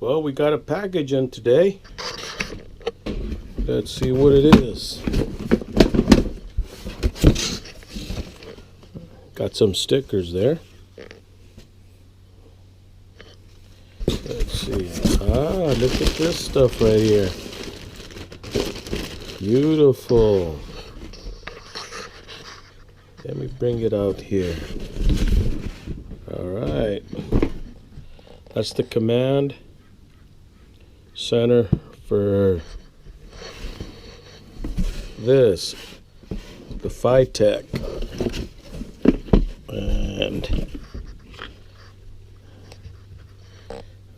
Well, we got a package in today. Let's see what it is. Got some stickers there. Let's see. Look at this stuff right here. Beautiful. Let me bring it out here. All right. That's the command center for this, the Fitech. And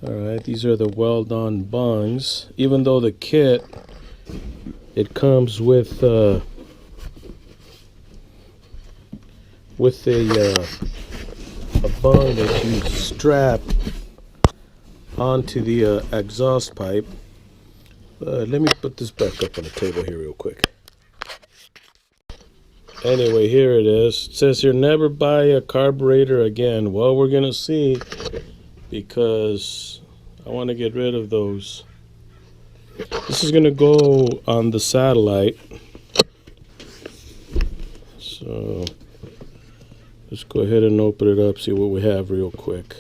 all right, these are the well-done bungs. Even though the kit, it comes with a bung that you strap onto the exhaust pipe. Let me put this back up on the table here real quick. Anyway, here it is. It says here, never buy a carburetor again. Well, we're going to see, because I want to get rid of those. This is going to go on the satellite. So let's go ahead and open it up, see what we have real quick.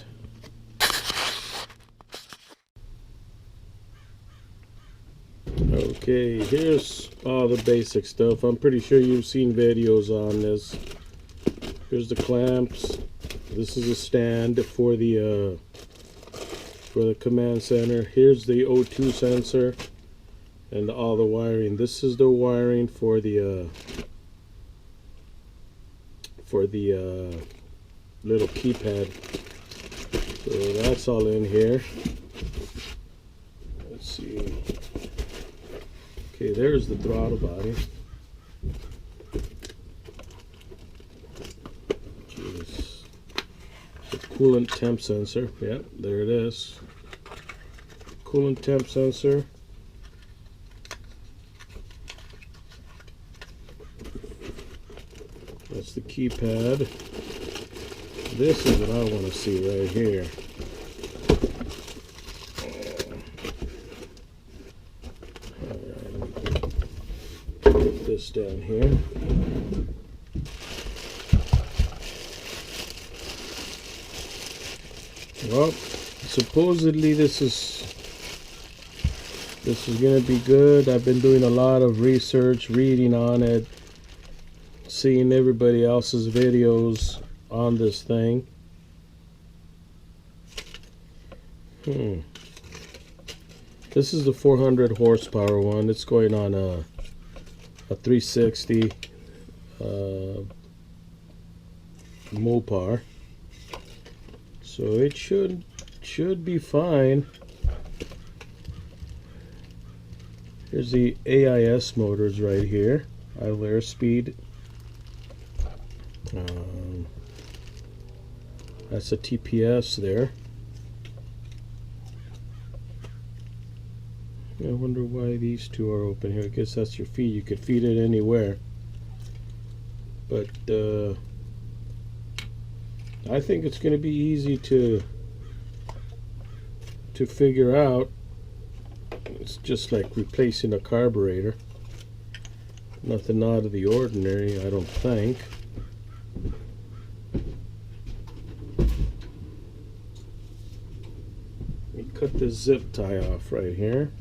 Okay, here's all the basic stuff. I'm pretty sure you've seen videos on this. Here's the clamps. This is a stand for the command center. Here's the O2 sensor and all the wiring. This is the wiring for the little keypad. So that's all in here. Let's see. Okay, there's the throttle body. Jeez. The coolant temp sensor. Yep, there it is. Coolant temp sensor. That's the keypad. This is what I want to see right here. This down here. Well, supposedly this is going to be good. I've been doing a lot of research, reading on it, seeing everybody else's videos on this thing. This is the 400 horsepower one. It's going on a 360 Mopar, so it should be fine. Here's the AIS motors right here, idle airspeed. That's a TPS there. I wonder why these two are open here. I guess that's your feed. You could feed it anywhere. But I think it's going to be easy to figure out. It's just like replacing a carburetor. Nothing out of the ordinary, I don't think. Let me cut this zip tie off right here.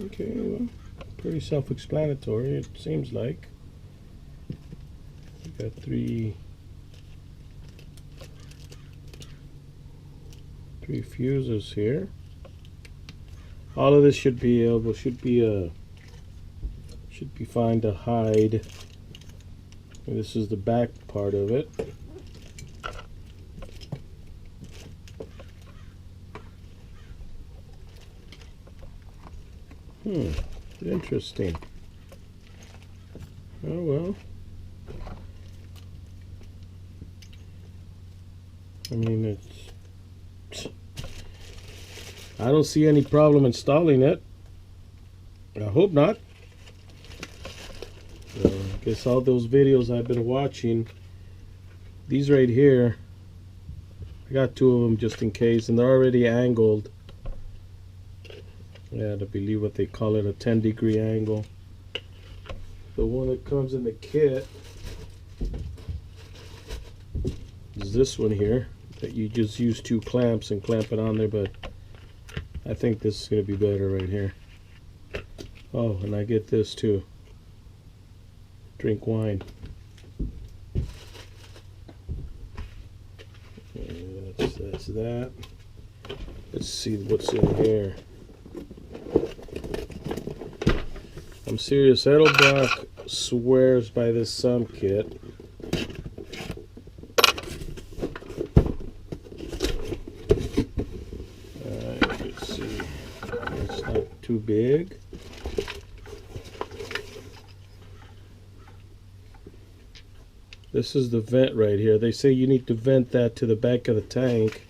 Okay, well, pretty self-explanatory, it seems like. We've got three fuses here. All of this should be fine to hide. And this is the back part of it. Interesting. Oh well. I mean, I don't see any problem installing it. I hope not. So I guess all those videos I've been watching, these right here, I got 2 of them just in case, and they're already angled. Yeah, to believe what they call it, a 10-degree angle. The one that comes in the kit is this one here, that you just use 2 clamps and clamp it on there, but I think this is going to be better right here. Oh, and I get this too. Drink wine. That's that. Let's see what's in here. I'm serious. Edelbrock swears by this sum kit. Let's see. It's not too big. This is the vent right here. They say you need to vent that to the back of the tank.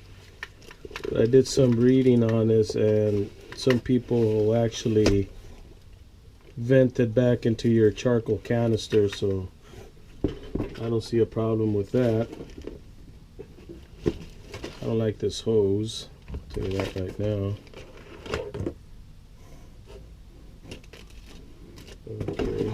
But I did some reading on this, and some people will actually vent it back into your charcoal canister, so I don't see a problem with that. I don't like this hose. I'll tell you that right now. Okay.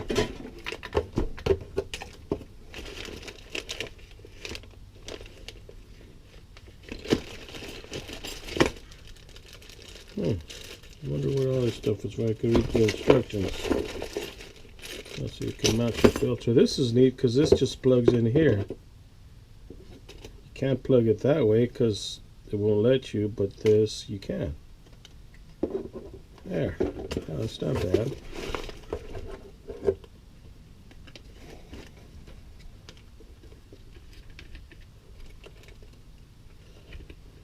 I wonder where all this stuff is, where I can read the instructions. Let's see, you can mount your filter. This is neat because this just plugs in here. You can't plug it that way because it won't let you, but this you can. There. Oh, that's not bad.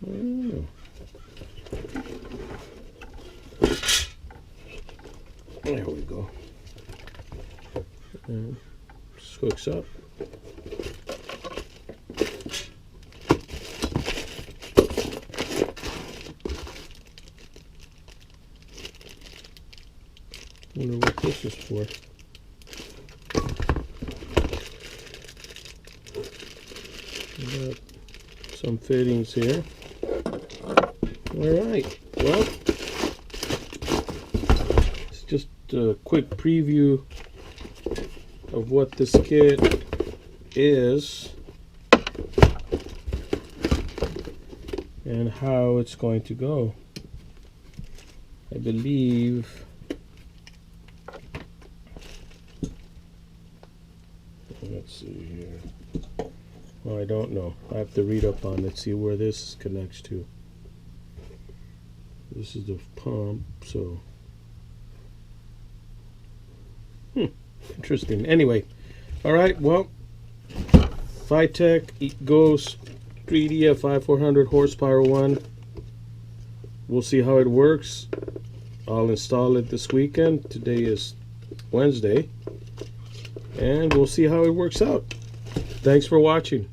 Oh. There we go. And this hooks up. Wonder what this is for. We got some fittings here. All right. Well, it's just a quick preview of what this kit is and how it's going to go. I believe let's see here. Well, I don't know. I have to read up on it, see where this connects to. This is the pump, so interesting. Anyway, all right. Well, Fitech Ghost 3D Efi 400 horsepower one. We'll see how it works. I'll install it this weekend. Today is Wednesday, and we'll see how it works out. Thanks for watching.